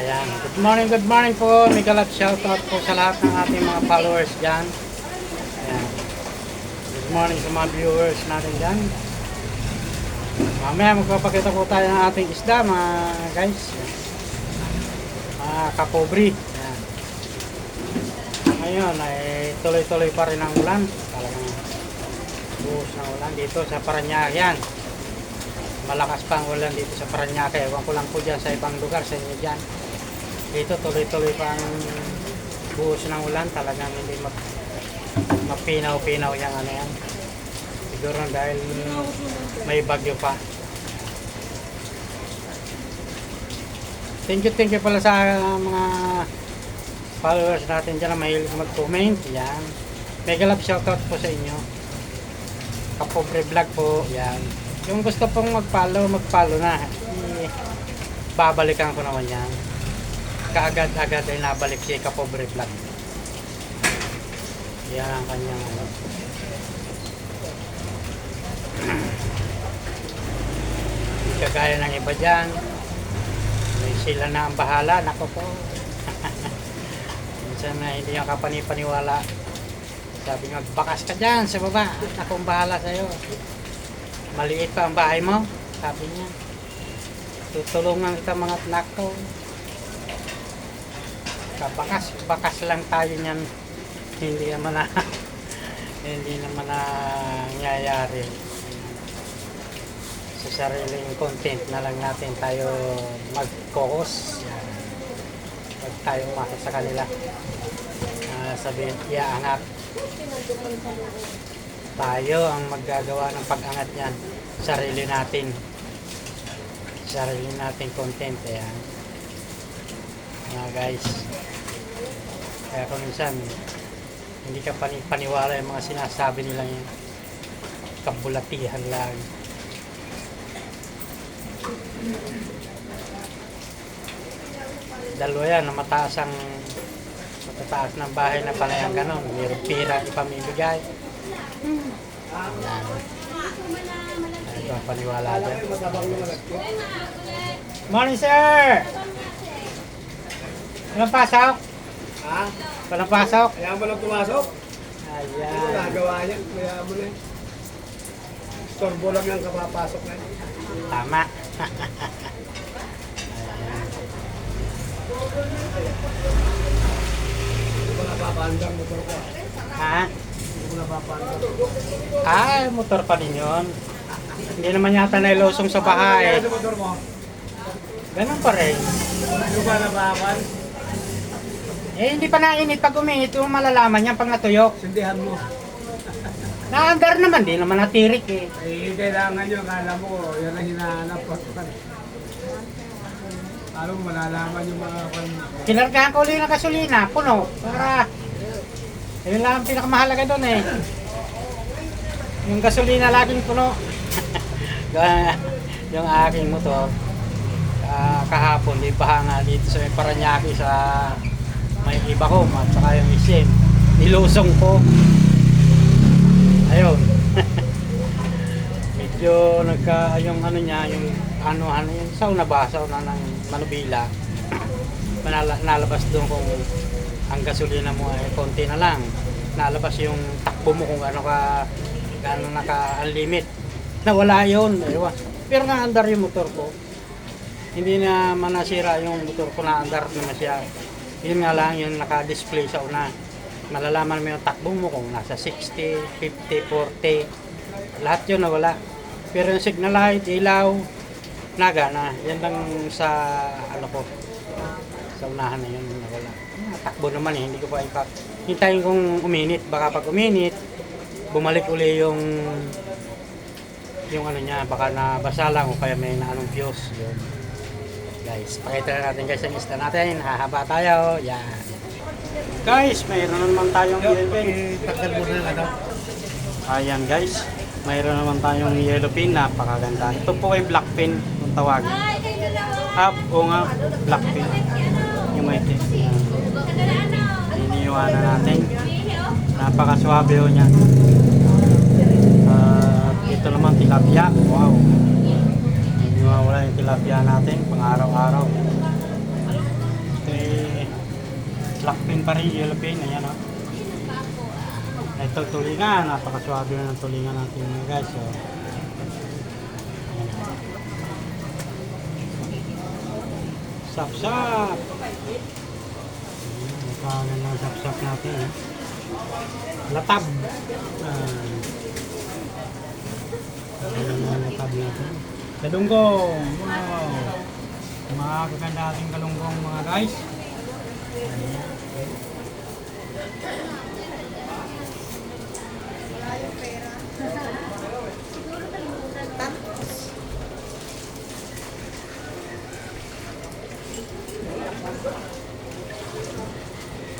Ayan. Good morning po. Mega love shoutout po sa lahat ng ating mga followers dyan. Ayan. Good morning sa mga viewers natin dyan. Mamaya magpapakita po tayo ng ating isda mga guys. Mga kapobre. Ayan. Ngayon ay tuloy-tuloy pa rin ang ulan. Talagang buhos ng ulan dito sa Parañaque yan. Malakas pa ang ulan dito sa Parañaque. Ewan ko lang po dyan sa ibang lugar sa inyo dyan. Dito tuloy-tuloy pa ang buhos ng ulan. Talagang hindi mapinaw-pinaw yung ano yan. Siguro dahil may bagyo pa. Thank you pala sa mga followers natin dyan na mahilig mag-comment. Yan. Mega love shoutout po sa inyo. Kapobre vlog po. Yan. Yung gusto pong mag-follow na. Babalikan ko naman yan. Kaagad-agad ay nabalik si Kapobre vlog. Yan ang kanyang ano. Hindi kagaya ng iba dyan. May sila na ang bahala. Nako po. Minsan na hindi yung kapanipaniwala. Sabi nga, bakas ka dyan sa baba. Ako ang bahala sa'yo. Maliit pa ang bahay mo. Sabi niya. Tutulungan kita mga anak ko. Bakas lang tayo niyan. Hindi naman na hindi naman na nangyayari. Sa sariling content na lang natin tayo mag-focus. Huwag tayo umasa sa kanila. Sabihin, iaangat. Tayo ang maggagawa ng pag-angat niyan. Sarili natin. Sarili natin content. Ayan. Mga guys. Kaya kung minsan, hindi ka paniwala yung mga sinasabi nilang yun. Kabulatihan lang. Dalawa yan, na matataas ng bahay na palayang ganon. Mayroong pira ipamibigay. Ayan. Ito ang paniwala dyan. Morning, sir! Walang pasok? Ha? Walang pasok? Kaya mo lang pumasok? Ayan. Ano nagawa yan? Kaya mo na yun. Storbo lang yung kapapasok na yun. Tama. Hindi ko napapandang motor ko. Ha? Hindi ko napapandang. Ay, motor pa din yun. Hindi naman yata nailusong sa bahay. Kaya sa motor mo? Ganun pa rin. Hindi ko ba napapan? Eh, hindi pa nainit. Pag uminit, yung malalaman yan pag natuyok. Sindihan mo. Na-under naman, di naman natirik eh. Eh, kailangan nyo. Kala mo, yan ang hinahanap ko. Alam mo, malalaman yung mga Kinargahan ko ulit ng gasolina, puno. Para, yun lang ang pinakamahalaga doon eh. Yung gasolina laging puno. Yung aking motor, kahapon, di baha nga dito sa Parañaque sa may iba ko, at saka yung isim. Nilusong ko. Ayun. Medyo yung ano niya, yung ano yung sauna ba? Sauna ng Manubila. Nalabas doon kung ang gasolina mo ay konti na lang. Nalabas yung takbo mo kung gaano naka-unlimit. Nawala yun. Ewan. Pero na-andar yung motor ko. Hindi na manasira yung motor ko, na-andar naman siya. Yun nga lang yung naka-display sa una. Malalaman mo yung takbo mo kung nasa 60, 50, 40. Lahat yun nawala. Pero yung signal light, ilaw, naga na. Yan lang sa ano ko. Sa unahan na yun nawala. Takbo naman eh, hindi ko pa ipak. Hintayin kong uminit. Baka pag uminit, bumalik uli yung ano niya, baka nabasa lang o kaya may naanong fuse. Yun. Guys, pakita na natin guys ang isda natin. Hahaba tayo. Yan. Guys, mayroon naman tayong takdal mo na ano. Ayan guys, mayroon naman tayong yellow pin. Napakaganda. Ito po ay black pin kung tawagin. O nga, black pin. Yung may tip. Iniiwanan natin. Napakaswabe ho niya. Ito naman tilapia. Wow. 'Di mawala yung tilapia natin pang araw-araw. Black pin pa rin, yellow pin, ayan o. Ito tulingan, napakaswabe na ng tulingan natin mga guys. So, sap-sap. Napakaganda ng sap-sap natin. Eh. Latab. Latab natin. Kalunggong. Wow. Mga kaganda ating kalunggong mga guys.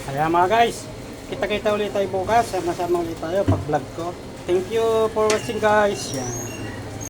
Kaya mga guys, kita-kita ulit tayo bukas. Sama-sama ulit tayo pag vlog ko. Thank you for watching guys. Yan.